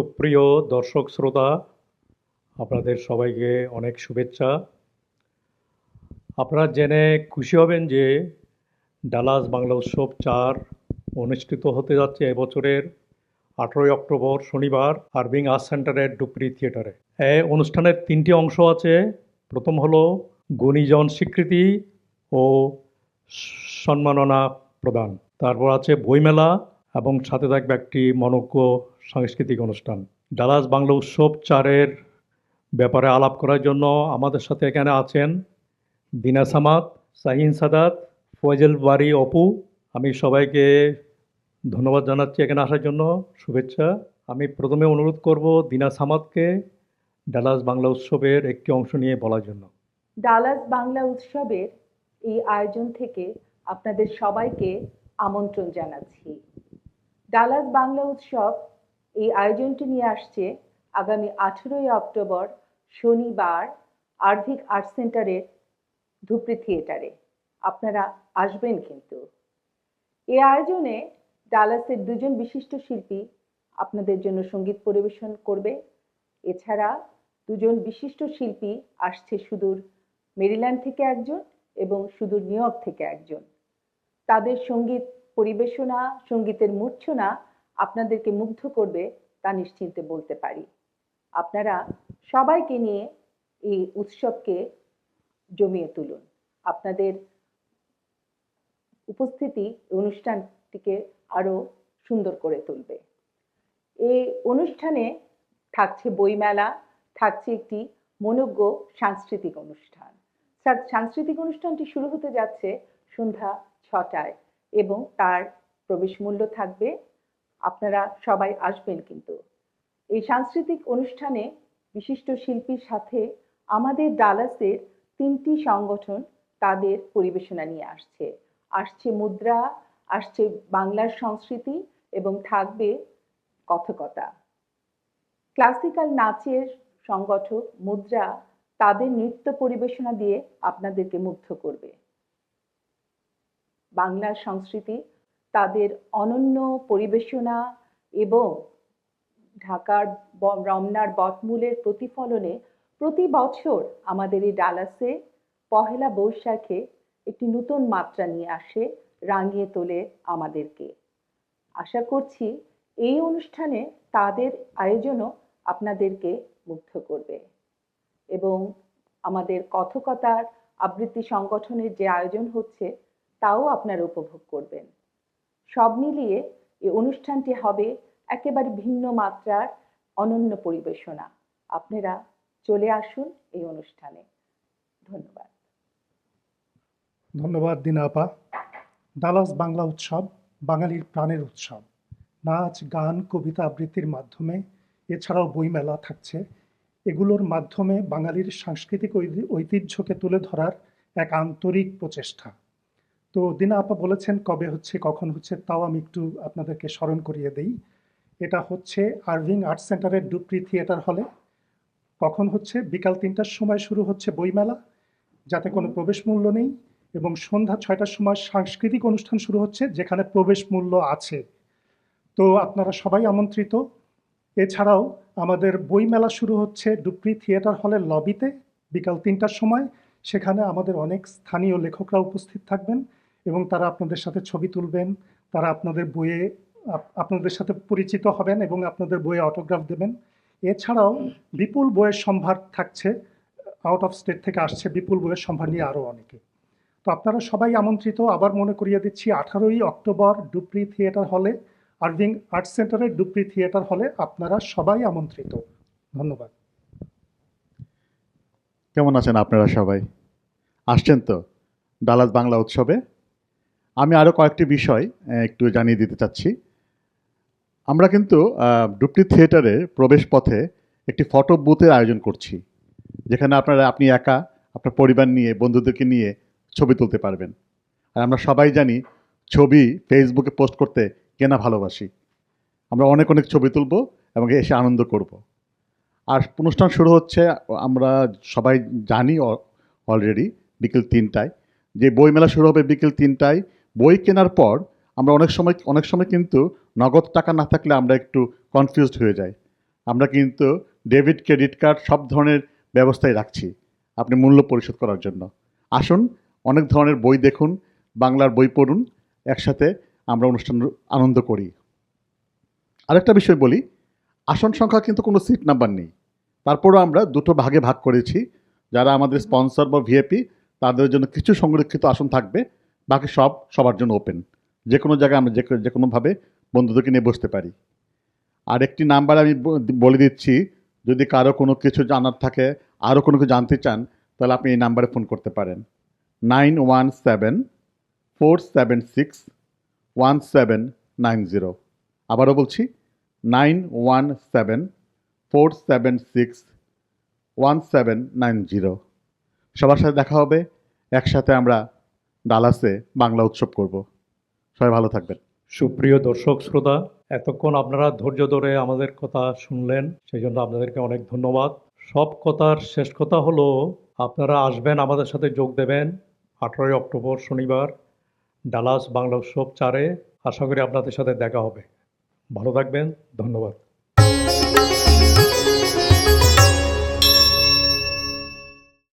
সুপ্রিয় দর্শক শ্রোতা, আপনাদের সবাইকে অনেক শুভেচ্ছা। আপনারা জেনে খুশি হবেন যে ডালাস বাংলা উৎসব 4 অনুষ্ঠিত হতে যাচ্ছে এবছরের 18ই অক্টোবর শনিবার আরভিং আর্টস সেন্টারের ডুপ্রি থিয়েটারে। এই অনুষ্ঠানের 3টি অংশ আছে। প্রথম হলো গুণীজন স্বীকৃতি ও সম্মাননা প্রদান। তারপর আছে বইমেলা এবং সাথে থাকবে একটি মনোজ্ঞ সাংস্কৃতিক অনুষ্ঠান। ডালাস বাংলা উৎসব 4-এর ব্যাপারে আলাপ করার জন্য আমাদের সাথে এখানে আছেন দিনা সামাদ, শাহিন সাদাত, ফয়জল বারী অপু। আমি সবাইকে ধন্যবাদ জানাচ্ছি এখানে আসার জন্য, শুভেচ্ছা। আমি প্রথমে অনুরোধ করব দিনা সামাদকে ডালাস বাংলা উৎসবের একটি অংশ নিয়ে বলার জন্য। ডালাস বাংলা উৎসবের এই আয়োজন থেকে আপনাদের সবাইকে আমন্ত্রণ জানাচ্ছি। ডালাস বাংলা উৎসব এই আয়োজনটি নিয়ে আসছে আগামী 18ই অক্টোবর শনিবার আরভিং আর্ট সেন্টারের ধুপড়ি থিয়েটারে। আপনারা আসবেন কিন্তু। এই আয়োজনে ডালাসের দুজন বিশিষ্ট শিল্পী আপনাদের জন্য সঙ্গীত পরিবেশন করবে। এছাড়া দুজন বিশিষ্ট শিল্পী আসছে সুদূর মেরিল্যান্ড থেকে একজন এবং সুদূর নিউ ইয়র্ক থেকে একজন। তাদের সঙ্গীত পরিবেশনা, সঙ্গীতের মূর্ছনা আপনাদেরকে মুগ্ধ করবে তা নিশ্চিন্তে বলতে পারি। আপনারা সবাইকে নিয়ে এই উৎসবকে জমিয়ে তুলুন। আপনাদের উপস্থিতি অনুষ্ঠানটিকে আরো সুন্দর করে তুলবে। এই অনুষ্ঠানে থাকছে বইমেলা, থাকছে একটি মনোজ্ঞ সাংস্কৃতিক অনুষ্ঠান। সাংস্কৃতিক অনুষ্ঠানটি শুরু হতে যাচ্ছে সন্ধ্যা 6টায় এবং তার প্রবেশ মূল্য থাকবে। আপনারা সবাই আসবেন কিন্তু। এই সাংস্কৃতিক অনুষ্ঠানে বিশিষ্ট শিল্পীর সাথে আমাদের ডালাসের 3টি সংগঠন তাদের পরিবেশনা নিয়ে আসছে মুদ্রা, আসছে বাংলার সংস্কৃতি এবং থাকবে কথকতা। ক্লাসিক্যাল নাচের সংগঠক মুদ্রা তাদের নৃত্য পরিবেশনা দিয়ে আপনাদেরকে মুগ্ধ করবে। বাংলার সংস্কৃতি তাদের অনন্য পরিবেশনা এবং ঢাকার রমনার বটমূলের প্রতিফলনে প্রতি বছর আমাদের এই ডালাসে পহেলা বৈশাখে একটি নতুন মাত্রা নিয়ে আসে, রাঙিয়ে তোলে আমাদেরকে। আশা করছি এই অনুষ্ঠানে তাদের আয়োজনও আপনাদেরকে মুগ্ধ করবে এবং আমাদের কথকতার আবৃত্তি সংগঠনের যে আয়োজন হচ্ছে তাও আপনারা উপভোগ করবেন। সব মিলিয়ে এই অনুষ্ঠানটি হবে একেবারে ভিন্ন মাত্রার অনন্য পরিবেশনা। আপনারা চলে আসুন এই অনুষ্ঠানে। ধন্যবাদ। ধন্যবাদ দিনা আপা। ডালাস বাংলা উৎসব বাঙালির প্রাণের উৎসব। নাচ, গান, কবিতা আবৃত্তির মাধ্যমে এছাড়াও বইমেলা থাকছে। এগুলোর মাধ্যমে বাঙালির সাংস্কৃতিক ঐতিহ্যকে তুলে ধরার এক আন্তরিক প্রচেষ্টা। তো দিনা আপা বলেছেন কবে হচ্ছে, কখন হচ্ছে, তাও আমি একটু আপনাদেরকে স্মরণ করিয়ে দেই। এটা হচ্ছে আরভিং আর্ট সেন্টারের ডুপ্রি থিয়েটার হলে। কখন হচ্ছে? বিকাল 3টার সময় শুরু হচ্ছে বইমেলা, যাতে কোনো প্রবেশ মূল্য নেই, এবং সন্ধ্যা 6টার সময় সাংস্কৃতিক অনুষ্ঠান শুরু হচ্ছে যেখানে প্রবেশ মূল্য আছে। তো আপনারা সবাই আমন্ত্রিত। এছাড়াও আমাদের বইমেলা শুরু হচ্ছে ডুপ্রি থিয়েটার হলের লবিতে বিকাল 3টার সময়। সেখানে আমাদের অনেক স্থানীয় লেখকরা উপস্থিত থাকবেন এবং তারা আপনাদের সাথে ছবি তুলবেন, তারা আপনাদের সাথে পরিচিত হবেন এবং আপনাদের বইয়ে অটোগ্রাফ দেবেন। এছাড়াও বিপুল বইয়ের সম্ভার থাকছে, আউট অফ স্টেট থেকে আসছে বিপুল বইয়ের সম্ভার নিয়ে আরও অনেকে। তো আপনারা সবাই আমন্ত্রিত। আবার মনে করিয়ে দিচ্ছি, 18ই অক্টোবর ডুপ্রি থিয়েটার হলে, আরভিং আর্ট সেন্টারের ডুপ্রি থিয়েটার হলে আপনারা সবাই আমন্ত্রিত। ধন্যবাদ। কেমন আছেন আপনারা সবাই? আসছেন তো ডালাস বাংলা উৎসবে? আমি আরও কয়েকটি বিষয় একটু জানিয়ে দিতে চাচ্ছি। আমরা কিন্তু ডুপ্রি থিয়েটারে প্রবেশ পথে একটি ফটো বুথের আয়োজন করছি, যেখানে আপনি একা, আপনার পরিবার নিয়ে, বন্ধুদেরকে নিয়ে ছবি তুলতে পারবেন। আর আমরা সবাই জানি ছবি ফেসবুকে পোস্ট করতে কেনা ভালোবাসি। আমরা অনেক অনেক ছবি তুলব এবং এসে আনন্দ করব। আর অনুষ্ঠান শুরু হচ্ছে, আমরা সবাই জানি অলরেডি, বিকেল 3টায়। যে বইমেলা শুরু হবে বিকেল 3টায়। বই কেনার পর আমরা অনেক সময় কিন্তু নগদ টাকা না থাকলে আমরা একটু কনফিউজড হয়ে যাই আমরা কিন্তু ডেবিট ক্রেডিট কার্ড সব ধরনের ব্যবস্থাই রাখছি আপনি মূল্য পরিশোধ করার জন্য। আসুন, অনেক ধরনের বই দেখুন, বাংলার বই পড়ুন, একসাথে আমরা অনুষ্ঠান আনন্দ করি। আরেকটা বিষয় বলি, আসন সংখ্যা কিন্তু কোনো সিট নাম্বার নেই, তারপরও আমরা দুটো ভাগে ভাগ করেছি। যারা আমাদের স্পন্সর বা ভিআইপি তাদের জন্য কিছু সংরক্ষিত আসন থাকবে, বাকি সব সবার জন্য ওপেন। যে কোনো জায়গায় আমরা যে কোনোভাবে বন্ধুদেরকে নিয়ে বসতে পারি। আর একটি নাম্বার আমি বলে দিচ্ছি, যদি কারো কোনো কিছু জানার থাকে, আরও কোনো কিছু জানতে চান, তাহলে আপনি এই নাম্বারে ফোন করতে পারেন 9174761790। আবারও বলছি 9174761790। সবার সাথে দেখা হবে, একসাথে আমরা ডালাসে বাংলা উৎসব করব। সবাই ভালো থাকবেন। সুপ্রিয় দর্শক শ্রোতা, এতক্ষণ আপনারা ধৈর্য ধরে আমাদের কথা শুনলেন, সেই জন্য আপনাদেরকে অনেক ধন্যবাদ। সব কথার শেষ কথা হলো, আপনারা আসবেন, আমাদের সাথে যোগ দেবেন 18 অক্টোবর শনিবার ডালাস বাংলা উৎসব 4-এ। আশা করি আপনাদের সাথে দেখা হবে। ভালো থাকবেন, ধন্যবাদ।